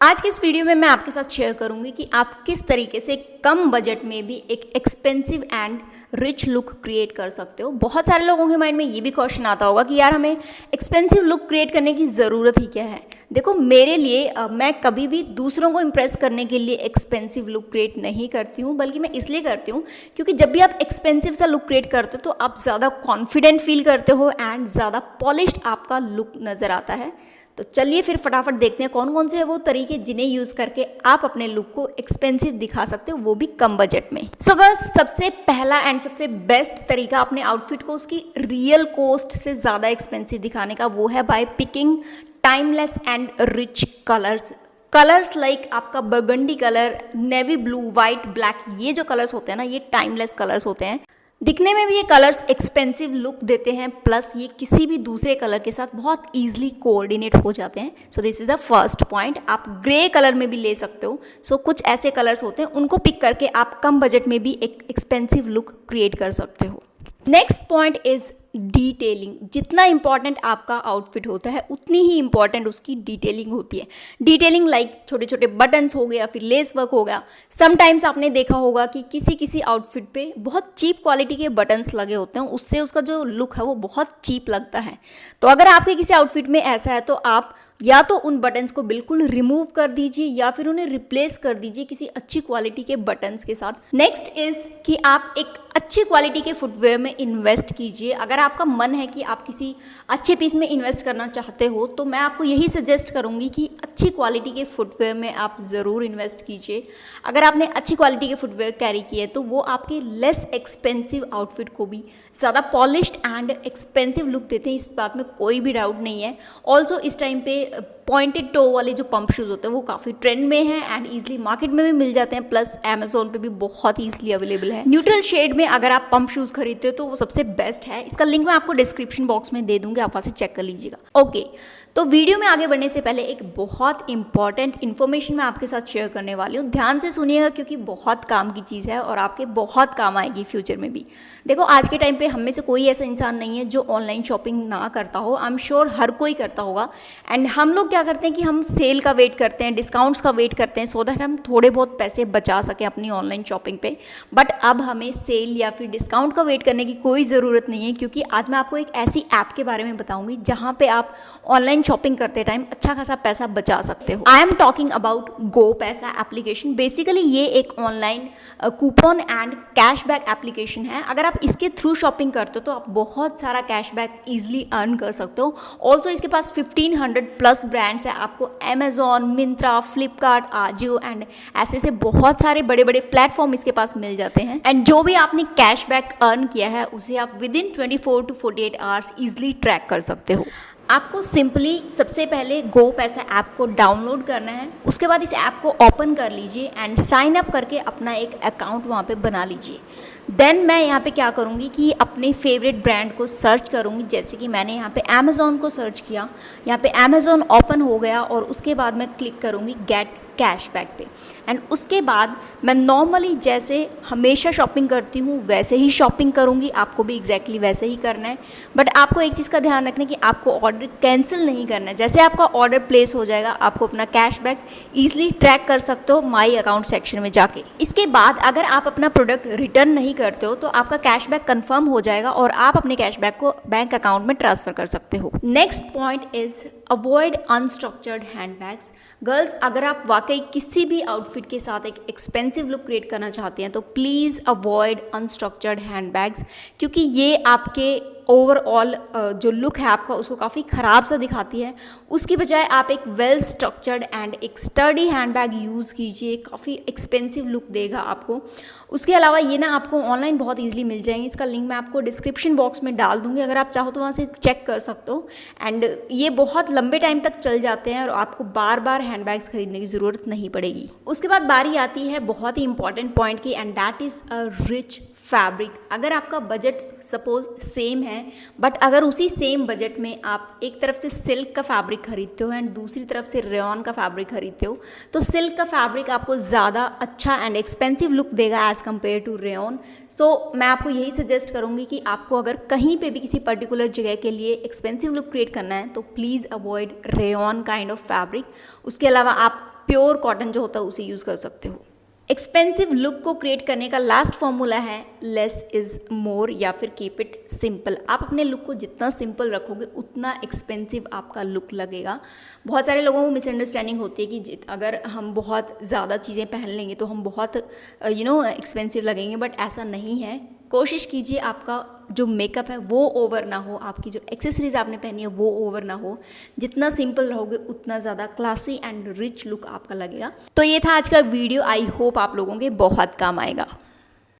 आज के इस वीडियो में मैं आपके साथ शेयर करूंगी कि आप किस तरीके से कम बजट में भी एक expensive and rich look create कर सकते हो। बहुत सारे लोगों के माइंड में ये भी क्वेश्चन आता होगा कि यार हमें एक्सपेंसिव लुक क्रिएट करने की ज़रूरत ही क्या है। देखो मेरे लिए मैं कभी भी दूसरों को इम्प्रेस करने के लिए एक्सपेंसिव लुक क्रिएट नहीं करती हूँ, बल्कि मैं इसलिए करती हूँ क्योंकि जब भी आप एक्सपेंसिव सा लुक क्रिएट करते हो तो आप ज़्यादा कॉन्फिडेंट फील करते हो एंड ज़्यादा पॉलिश्ड आपका लुक नज़र आता है। तो चलिए फिर फटाफट देखते हैं कौन कौन से हैं वो तरीके जिन्हें यूज़ करके आप अपने लुक को एक्सपेंसिव दिखा सकते हो, वो भी कम बजट में। सो गर्ल्स, सबसे पहला एंड सबसे बेस्ट तरीका अपने आउटफिट को उसकी रियल कॉस्ट से ज़्यादा एक्सपेंसिव दिखाने का वो है by picking timeless and rich colours like आपका burgundy colour, navy blue, white, black, ये जो कलर्स होते हैं ना, ये टाइमलेस कलर्स होते हैं। दिखने में भी ये कलर्स एक्सपेंसिव लुक देते हैं, प्लस ये किसी भी दूसरे कलर के साथ बहुत ईजिली कोऑर्डिनेट हो जाते हैं। So this is the first point. आप ग्रे कलर में भी ले सकते हो। सो कुछ ऐसे कलर्स होते हैं, उनको पिक करके आप कम बजट में भी एक एक्सपेंसिव लुक क्रिएट कर सकते हो। Next point is detailing. जितना इंपॉर्टेंट आपका आउटफिट होता है उतनी ही इंपॉर्टेंट उसकी डिटेलिंग होती है। डिटेलिंग लाइक छोटे छोटे बटन्स हो गया, फिर लेस वर्क हो गया। समटाइम्स आपने देखा होगा कि किसी आउटफिट पे बहुत चीप क्वालिटी के बटन्स लगे होते हैं, उससे उसका जो लुक है वो बहुत चीप लगता है। तो अगर आपके किसी आउटफिट में ऐसा है तो आप या तो उन बटन्स को बिल्कुल रिमूव कर दीजिए या फिर उन्हें रिप्लेस कर दीजिए किसी अच्छी क्वालिटी के बटन्स के साथ। नेक्स्ट इज कि आप एक अच्छी क्वालिटी के फुटवेयर में इन्वेस्ट कीजिए। अगर आपका मन है कि आप किसी अच्छे पीस में इन्वेस्ट करना चाहते हो तो मैं आपको यही सजेस्ट करूंगी कि अच्छी क्वालिटी के फुटवेयर में आप ज़रूर इन्वेस्ट कीजिए। अगर आपने अच्छी क्वालिटी के फुटवेयर कैरी किए तो वो आपके लेस एक्सपेंसिव आउटफिट को भी ज़्यादा पॉलिश्ड एंड एक्सपेंसिव लुक देते हैं, इस बात में कोई भी डाउट नहीं है। ऑल्सो इस टाइम पे पॉइंटेड टो वाले जो पंप शूज़ होते हैं वो काफ़ी ट्रेंड में हैं एंड ईजिली मार्केट में भी मिल जाते हैं, प्लस अमेजोन पे भी बहुत ईजिली अवेलेबल है। न्यूट्रल शेड में अगर आप पंप शूज़ खरीदते हो तो वो सबसे बेस्ट है। इसका लिंक मैं आपको डिस्क्रिप्शन बॉक्स में दे दूंगी, आप वहाँ से चेक कर लीजिएगा। ओके, तो वीडियो में आगे बढ़ने से पहले एक बहुत इंपॉर्टेंट इन्फॉर्मेशन मैं आपके साथ शेयर करने वाली हूँ। ध्यान से सुनिएगा क्योंकि बहुत काम की चीज़ है और आपके बहुत काम आएगी फ्यूचर में भी। देखो आज के टाइम पे हम में से कोई ऐसा इंसान नहीं है जो ऑनलाइन शॉपिंग ना करता हो। आई एम श्योर हर कोई करता होगा। एंड हम लोग क्या करते हैं कि हम सेल का वेट करते हैं, डिस्काउंट्स का वेट करते हैं सो दैट हम थोड़े बहुत पैसे बचा सकें अपनी ऑनलाइन शॉपिंग पे। बट अब हमें सेल या फिर डिस्काउंट का वेट करने की कोई ज़रूरत नहीं है, क्योंकि आज मैं आपको एक ऐसी ऐप के बारे में बताऊंगी जहाँ पे आप ऑनलाइन शॉपिंग करते टाइम अच्छा खासा पैसा बचा सकते हो। आई एम टॉकिंग अबाउट गो पैसा एप्लीकेशन। बेसिकली ये एक online coupon and cashback application है। अगर आप इसके थ्रू शॉपिंग करते हो तो आप बहुत सारा कैशबैक ईजिली अर्न कर सकते हो। ऑल्सो इसके पास 1500 प्लस ब्रांड्स है। आपको अमेजोन, मिंत्रा, फ्लिपकार्ट, आजियो एंड ऐसे बहुत सारे बड़े बड़े प्लेटफॉर्म इसके पास मिल जाते हैं। एंड जो भी आपने कैशबैक अर्न किया है उसे आप with in 24 to 48 hours easily track कर सकते हो। आपको सिंपली सबसे पहले गो पैसा ऐप को डाउनलोड करना है। उसके बाद इस ऐप को ओपन कर लीजिए एंड साइन अप करके अपना एक अकाउंट वहाँ पे बना लीजिए। देन मैं यहाँ पे क्या करूँगी कि अपने फेवरेट ब्रांड को सर्च करूँगी। जैसे कि मैंने यहाँ पे अमेज़ॉन को सर्च किया, यहाँ पे अमेज़ॉन ओपन हो गया और उसके बाद मैं क्लिक करूँगी गेट कैशबैक पे। एंड उसके बाद मैं नॉर्मली जैसे हमेशा शॉपिंग करती हूँ वैसे ही शॉपिंग करूँगी। आपको भी एग्जैक्टली वैसे ही करना है, बट आपको एक चीज़ का ध्यान रखना है कि आपको ऑर्डर कैंसिल नहीं करना है। जैसे आपका ऑर्डर प्लेस हो जाएगा आपको अपना कैशबैक ईजिली ट्रैक कर सकते हो माई अकाउंट सेक्शन में जाके। इसके बाद अगर आप अपना प्रोडक्ट रिटर्न नहीं करते हो तो आपका कैशबैक कन्फर्म हो जाएगा और आप अपने कैशबैक को बैंक अकाउंट में ट्रांसफर कर सकते हो। Next point is avoid unstructured handbags. Girls, अगर आप वाकई किसी भी आउटफिट के साथ एक एक्सपेंसिव लुक क्रिएट करना चाहते हैं तो प्लीज़ अवॉइड अनस्ट्रक्चर्ड हैंडबैग्स, क्योंकि ये आपके ओवरऑल जो लुक है आपका उसको काफ़ी ख़राब सा दिखाती है। उसकी बजाय आप एक वेल स्ट्रक्चर्ड एंड एक स्टडी हैंडबैग यूज़ कीजिए, काफ़ी एक्सपेंसिव लुक देगा आपको। उसके अलावा ये ना आपको ऑनलाइन बहुत ईजिली मिल जाएंगे। इसका लिंक मैं आपको डिस्क्रिप्शन बॉक्स में डाल दूँगी, अगर आप चाहो तो वहाँ से चेक कर सकते हो। एंड ये बहुत लंबे टाइम तक चल जाते हैं और आपको बार बार हैंडबैग्स खरीदने की ज़रूरत नहीं पड़ेगी। उसके बाद बारी आती है बहुत ही इंपॉर्टेंट पॉइंट की, and that is a rich fabric. अगर आपका बजट सपोज सेम है, बट अगर उसी सेम बजट में आप एक तरफ से सिल्क का फैब्रिक खरीदते हो एंड दूसरी तरफ से रेयॉन का फैब्रिक खरीदते हो तो सिल्क का फैब्रिक आपको ज़्यादा अच्छा एंड एक्सपेंसिव लुक देगा एज़ कम्पेयर टू रेयॉन। सो मैं आपको यही सजेस्ट करूँगी कि आपको अगर कहीं पे भी किसी पर्टिकुलर जगह के लिए एक्सपेंसिव लुक क्रिएट करना है तो please avoid rayon kind of fabric. उसके अलावा आप प्योर कॉटन जो होता है उसे यूज़ कर सकते हो। एक्सपेंसिव लुक को क्रिएट करने का लास्ट फॉर्मूला है लेस इज़ मोर या फिर कीप इट सिंपल। आप अपने लुक को जितना सिंपल रखोगे उतना एक्सपेंसिव आपका लुक लगेगा। बहुत सारे लोगों को मिसअंडरस्टैंडिंग होती है कि अगर हम बहुत ज़्यादा चीज़ें पहन लेंगे तो हम बहुत एक्सपेंसिव लगेंगे, बट ऐसा नहीं है। कोशिश कीजिए आपका जो मेकअप है वो ओवर ना हो, आपकी जो एक्सेसरीज आपने पहनी है वो ओवर ना हो। जितना सिंपल रहोगे उतना ज़्यादा क्लासी एंड रिच लुक आपका लगेगा। तो ये था आज का वीडियो, आई होप आप लोगों के बहुत काम आएगा।